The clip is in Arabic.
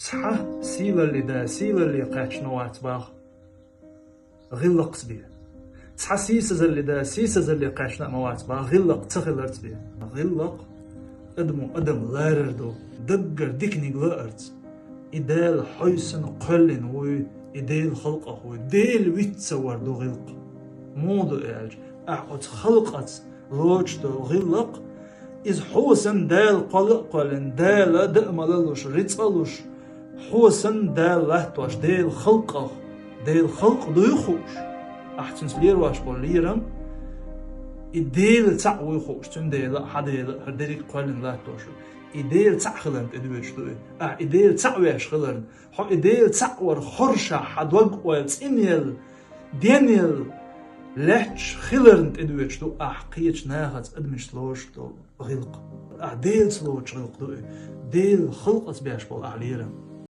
صحة سيلة اللي دا سيلة اللي قاعدش نوعت باغ غلق سبيه. صحة سيسة اللي دا سيسة اللي قاعدش نوعت باغ غلق تغلرت بيه. غلق أدم لاردو دقر ديكني غلقرت إدال حيسن قلن وي إدال خلقه وي ديل ويتصور دو غلق موضو إعج أعقد خلقت لوج دو غلق إذ حوسن دال قلق قلن دال دأمللوش ريتقلوش حوسن دال لهتوش ديل خلقه ديل خلق دو يخوش أحسن سلير واش بوليرم إديل تعوي خوش تون ديل حديل هرديك قلن لهتوش إديل تعخلن إدويش دوي إديل تعويش خلن حو إديل تعور خرشة حدوق ويتسينيل دينيل لحش خلرن إدويش دو قيتش ناهت أدمش لوش دو غلق ديل سلوش غلق دوي ديل خلقت بيش بول أعليرم